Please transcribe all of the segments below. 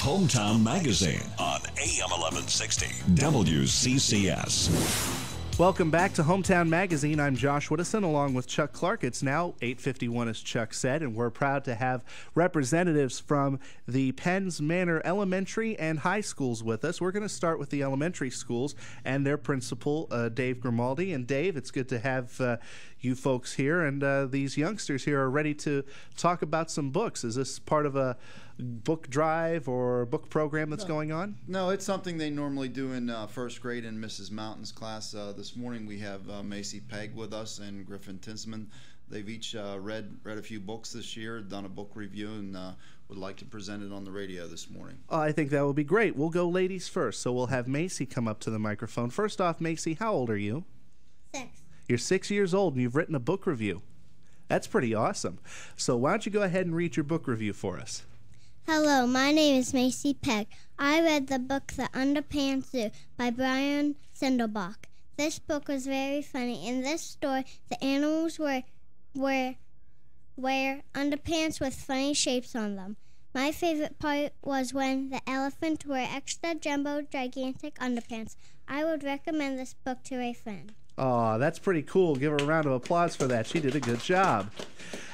Hometown Magazine on AM 1160 WCCS. Welcome back to Hometown Magazine. I'm Josh Woodison along with Chuck Clark. It's now 8:51, as Chuck said, and we're proud to have representatives from the Penns Manor Elementary and High Schools with us. We're going to start with the elementary schools and their principal, Dave Grimaldi. And Dave, it's good to have you folks here, and these youngsters here are ready to talk about some books. Is this part of a book drive or book program that's going on? No, it's something they normally do in first grade in Mrs. Mountain's class. This morning we have Macy, Pegg with us, and Griffin, Tinsman. They've each read a few books this year, done a book review, and would like to present it on the radio this morning. I think that would be great. We'll go ladies first, so we'll have Macy come up to the microphone. First off, Macy, how old are you? 6. You're 6 years old, and you've written a book review. That's pretty awesome. So why don't you go ahead and read your book review for us? Hello, my name is Macy Pegg. I read the book The Underpants Zoo by Brian Sindelbach. This book was very funny. In this story, the animals wear underpants with funny shapes on them. My favorite part was when the elephant wore extra jumbo gigantic underpants. I would recommend this book to a friend. Oh, that's pretty cool. Give her a round of applause for that. She did a good job.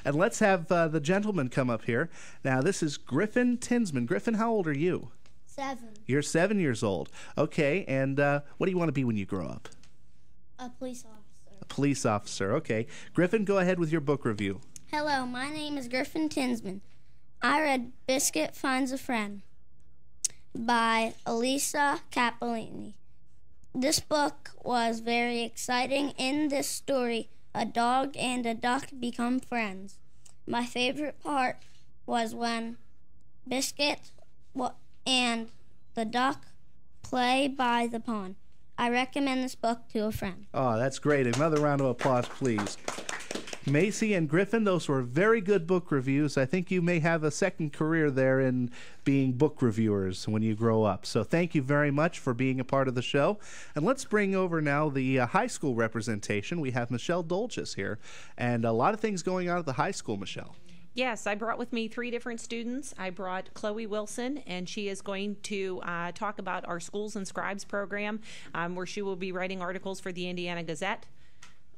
And let's have the gentleman come up here. Now, this is Griffin Tinsman. Griffin, how old are you? 7. You're 7 years old. Okay, and what do you want to be when you grow up? A police officer. A police officer, okay. Griffin, go ahead with your book review. Hello, my name is Griffin Tinsman. I read Biscuit Finds a Friend by Elisa Capellini. This book was very exciting. In this story, a dog and a duck become friends. My favorite part was when Biscuit and the duck play by the pond. I recommend this book to a friend. Oh, that's great. Another round of applause, please. Macy and Griffin, those were very good book reviews. I think you may have a second career there in being book reviewers when you grow up. So thank you very much for being a part of the show. And let's bring over now the high school representation. We have Michelle Dolges here, and a lot of things going on at the high school, Michelle. Yes, I brought with me 3 different students. I brought Chloe Wilson, and she is going to talk about our Schools and Scribes program, where she will be writing articles for the Indiana Gazette.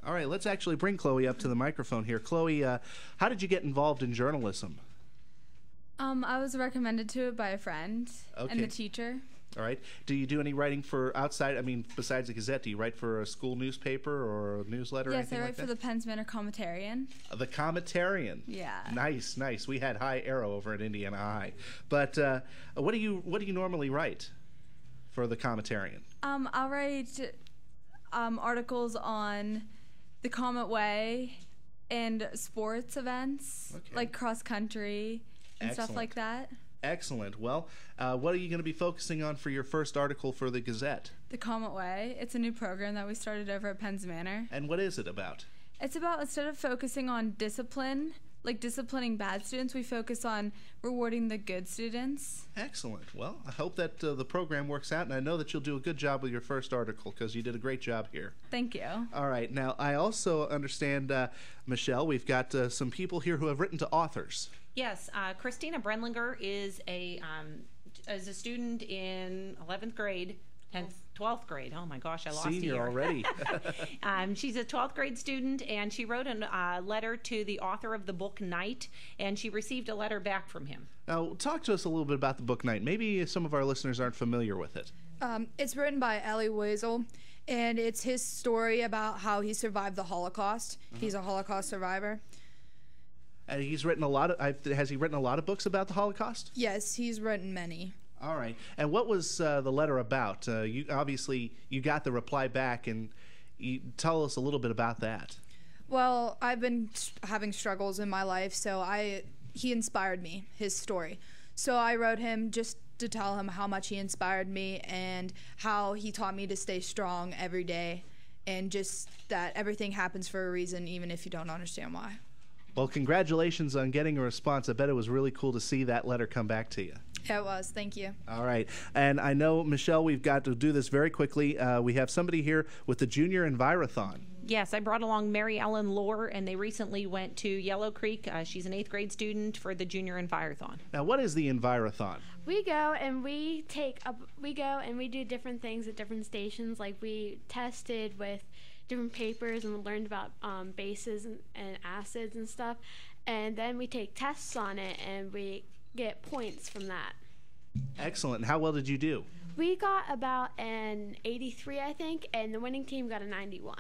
All right, let's actually bring Chloe up to the microphone here. Chloe, how did you get involved in journalism? I was recommended to it by a friend and the teacher. All right. Do you do any writing for outside, besides the Gazette, do you write for a school newspaper or a newsletter or anything like that? Yes, I write for the Penns Manor Commentarian. The Commentarian. Yeah. Nice, nice. We had High Arrow over at Indiana High. But what do you normally write for the Commentarian? I'll write articles on the Comet Way and sports events, like cross country and stuff like that. Excellent. Well, what are you going to be focusing on for your first article for the Gazette? The Comet Way. It's a new program that we started over at Penns Manor. And what is it about? It's about, instead of focusing on discipline, like disciplining bad students, we focus on rewarding the good students. Excellent. Well, I hope that the program works out, and I know that you'll do a good job with your first article because you did a great job here. Thank you. All right. Now, I also understand, Michelle, we've got some people here who have written to authors. Yes, Christina Brendlinger is a student in 11th grade, 12th grade. Oh my gosh, I lost Senior a year already. She's a 12th grade student, and she wrote a letter to the author of the book Night, and she received a letter back from him. Now, talk to us a little bit about the book Night. Maybe some of our listeners aren't familiar with it. It's written by Elie Wiesel, and it's his story about how he survived the Holocaust. He's a Holocaust survivor. And he's written a lot of. Has he written a lot of books about the Holocaust? Yes, he's written many. All right. And what was the letter about? You got the reply back, and you tell us a little bit about that. Well, I've been having struggles in my life, so he inspired me, his story. So I wrote him just to tell him how much he inspired me and how he taught me to stay strong every day, and just that everything happens for a reason, even if you don't understand why. Well, congratulations on getting a response. I bet it was really cool to see that letter come back to you. Yeah, it was. Thank you. All right. And I know, Michelle, we've got to do this very quickly. We have somebody here with the Junior Envirothon. Yes, I brought along Mary Ellen Lohr, and they recently went to Yellow Creek. She's an 8th grade student for the Junior Envirothon. Now, what is the Envirothon? We go and we do different things at different stations. Like we tested with different papers and learned about bases and acids and stuff. And then we take tests on it and we get points from that. Excellent. And how well did you do? We got about an 83, I think, and the winning team got a 91.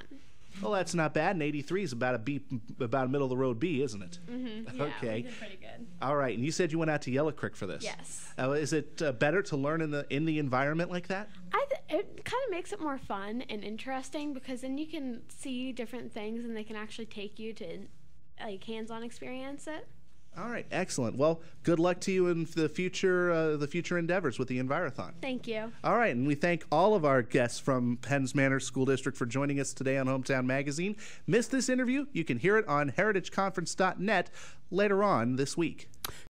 Well, that's not bad. An 83 is about a B, about a middle of the road B, isn't it? Mm-hmm. Yeah, okay. We did pretty good. All right. And you said you went out to Yellow Creek for this. Yes. Is it better to learn in the environment like that? It kind of makes it more fun and interesting because then you can see different things and they can actually take you to like hands-on experience it. All right, excellent. Well, good luck to you in the future endeavors with the Envirothon. Thank you. All right, and we thank all of our guests from Penns Manor School District for joining us today on Hometown Magazine. Missed this interview? You can hear it on heritageconference.net later on this week.